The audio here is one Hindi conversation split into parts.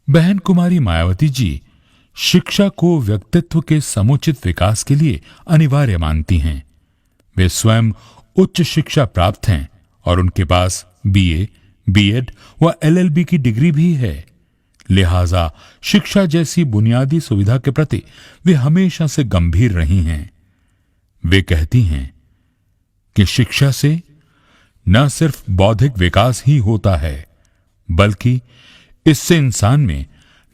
बहन कुमारी मायावती जी शिक्षा को व्यक्तित्व के समुचित विकास के लिए अनिवार्य मानती हैं। वे स्वयं उच्च शिक्षा प्राप्त हैं और उनके पास बीए, बीएड व एलएलबी की डिग्री भी है। लिहाजा शिक्षा जैसी बुनियादी सुविधा के प्रति वे हमेशा से गंभीर रही हैं। वे कहती हैं कि शिक्षा से न सिर्फ बौद्धिक विकास ही होता है, बल्कि इससे इंसान में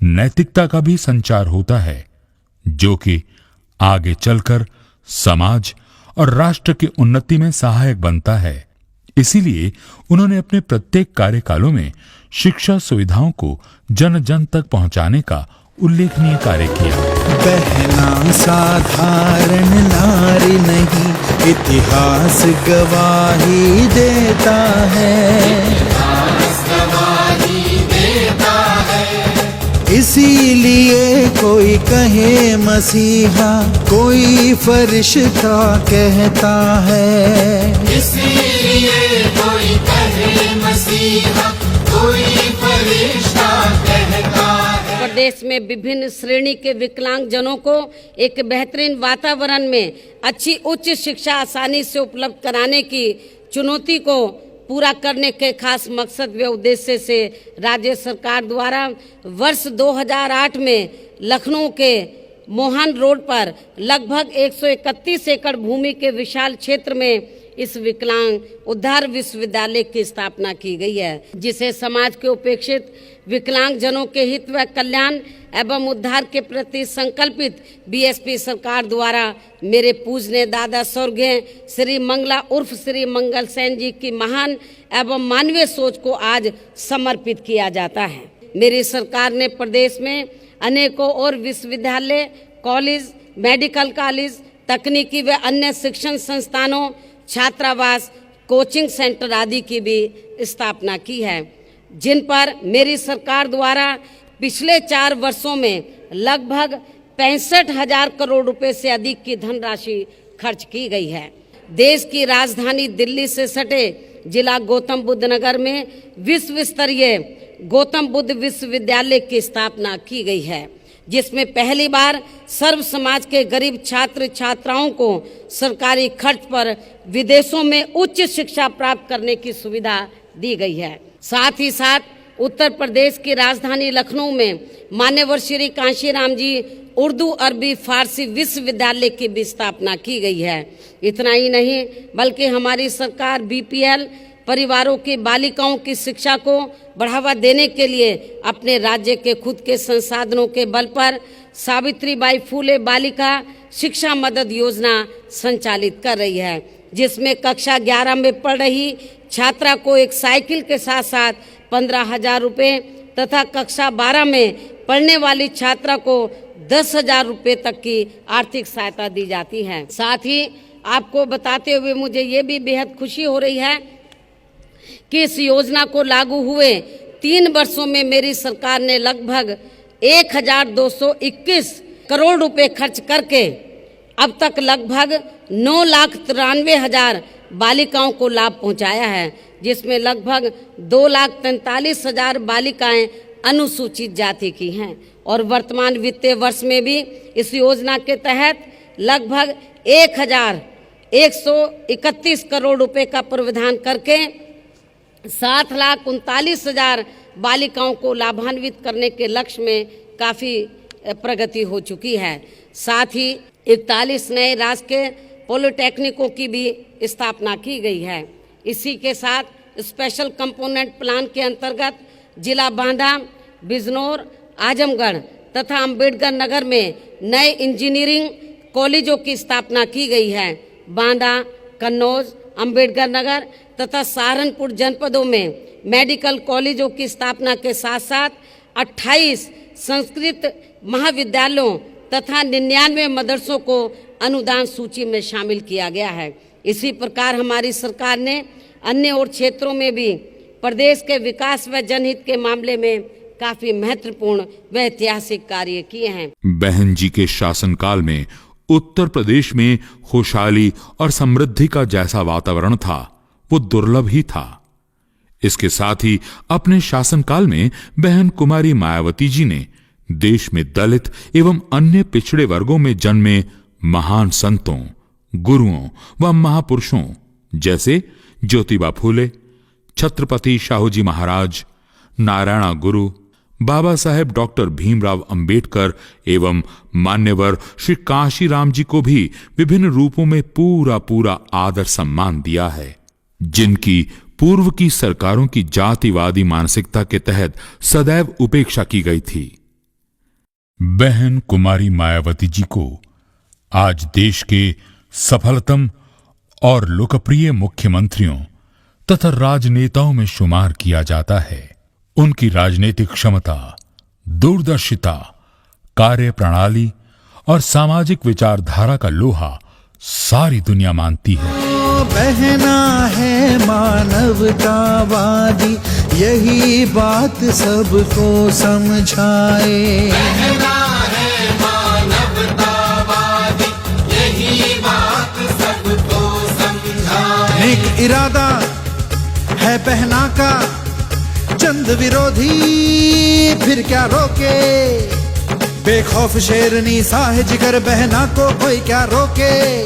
नैतिकता का भी संचार होता है, जो कि आगे चलकर समाज और राष्ट्र की उन्नति में सहायक बनता है। इसीलिए उन्होंने अपने प्रत्येक कार्यकालों में शिक्षा सुविधाओं को जन जन तक पहुंचाने का उल्लेखनीय कार्य किया। बहना साधारण नारी नहीं, इतिहास गवाही देता है। इसीलिए कोई कहे मसीहा, कोई फरिश्ता कहता है। इसीलिए कोई कहे मसीहा, कोई फरिश्ता कहता है। प्रदेश में विभिन्न श्रेणी के विकलांग जनों को एक बेहतरीन वातावरण में अच्छी उच्च शिक्षा आसानी से उपलब्ध कराने की चुनौती को पूरा करने के खास मकसद व उद्देश्य से राज्य सरकार द्वारा वर्ष 2008 में लखनऊ के मोहन रोड पर लगभग 131 एकड़ भूमि के विशाल क्षेत्र में इस विकलांग उद्धार विश्वविद्यालय की स्थापना की गई है, जिसे समाज के उपेक्षित विकलांग जनों के हित व कल्याण एवं उद्धार के प्रति संकल्पित बीएसपी सरकार द्वारा मेरे पूजनीय दादा स्वर्गीय श्री मंगला उर्फ श्री मंगल सेन जी की महान एवं मानवीय सोच को आज समर्पित किया जाता है। मेरी सरकार ने प्रदेश में अनेकों और विश्वविद्यालय, कॉलेज, मेडिकल कॉलेज, तकनीकी व अन्य शिक्षण संस्थानों, छात्रावास, कोचिंग सेंटर आदि की भी स्थापना की है, जिन पर मेरी सरकार द्वारा पिछले 4 वर्षों में लगभग 65,000 करोड़ रुपए से अधिक की धनराशि खर्च की गई है। देश की राजधानी दिल्ली से सटे जिला गौतम बुद्ध नगर में विश्व स्तरीय गौतम बुद्ध विश्वविद्यालय की स्थापना की गई है, जिसमें पहली बार सर्व समाज के गरीब छात्र छात्राओं को सरकारी खर्च पर विदेशों में उच्च शिक्षा प्राप्त करने की सुविधा दी गई है। साथ ही साथ उत्तर प्रदेश की राजधानी लखनऊ में मान्यवर श्री कांशीराम जी उर्दू अरबी फारसी विश्वविद्यालय की भी स्थापना की गई है। इतना ही नहीं, बल्कि हमारी सरकार बीपीएल परिवारों की बालिकाओं की शिक्षा को बढ़ावा देने के लिए अपने राज्य के खुद के संसाधनों के बल पर सावित्रीबाई फूले बालिका शिक्षा मदद योजना संचालित कर रही है, जिसमें कक्षा 11 में पढ़ रही छात्रा को एक साइकिल के साथ साथ 15,000 रुपये तथा कक्षा 12 में पढ़ने वाली छात्रा को 10,000 रुपये तक की आर्थिक सहायता दी जाती है। साथ ही आपको बताते हुए मुझे ये भी बेहद खुशी हो रही है कि इस योजना को लागू हुए 3 वर्षों में मेरी सरकार ने लगभग 1,221 करोड़ रुपए खर्च करके अब तक लगभग 9,93,000 बालिकाओं को लाभ पहुंचाया है, जिसमें लगभग 2,43,000 बालिकाएं अनुसूचित जाति की हैं और वर्तमान वित्तीय वर्ष में भी इस योजना के तहत लगभग 1,131 करोड़ रुपए का प्रावधान करके 7,39,000 बालिकाओं को लाभान्वित करने के लक्ष्य में काफ़ी प्रगति हो चुकी है। साथ ही 41 नए राजकीय पॉलिटेक्निकों की भी स्थापना की गई है। इसी के साथ स्पेशल कंपोनेंट प्लान के अंतर्गत जिला बांदा, बिजनौर, आजमगढ़ तथा अंबेडकर नगर में नए इंजीनियरिंग कॉलेजों की स्थापना की गई है। बांदा, कन्नौज, अंबेडकर नगर तथा सहारनपुर जनपदों में मेडिकल कॉलेजों की स्थापना के साथ साथ 28 संस्कृत महाविद्यालयों तथा 99 मदरसों को अनुदान सूची में शामिल किया गया है। इसी प्रकार हमारी सरकार ने अन्य और क्षेत्रों में भी प्रदेश के विकास व जनहित के मामले में काफी महत्वपूर्ण व ऐतिहासिक कार्य किए हैं। बहन जी के शासनकाल में उत्तर प्रदेश में खुशहाली और समृद्धि का जैसा वातावरण था वो दुर्लभ ही था। इसके साथ ही अपने शासनकाल में बहन कुमारी मायावती जी ने देश में दलित एवं अन्य पिछड़े वर्गों में जन्मे महान संतों, गुरुओं व महापुरुषों जैसे ज्योतिबा फूले, छत्रपति शाहूजी महाराज, नारायणा गुरु, बाबा साहेब डॉक्टर भीमराव अंबेडकर एवं मान्यवर श्री कांशीराम जी को भी विभिन्न रूपों में पूरा आदर सम्मान दिया है, जिनकी पूर्व की सरकारों की जातिवादी मानसिकता के तहत सदैव उपेक्षा की गई थी। बहन कुमारी मायावती जी को आज देश के सफलतम और लोकप्रिय मुख्यमंत्रियों तथा राजनेताओं में शुमार किया जाता है। उनकी राजनीतिक क्षमता, दूरदर्शिता, कार्य प्रणाली और सामाजिक विचारधारा का लोहा सारी दुनिया मानती है। बहना है मानवतावादी, यही बात सबको समझाए। बहना है मानवतावादी, यही बात सबको समझाए। नेक इरादा है बहना का, चंद विरोधी फिर क्या रोके। बेखौफ शेरनी साहे जिगर, बहना को कोई क्या रोके।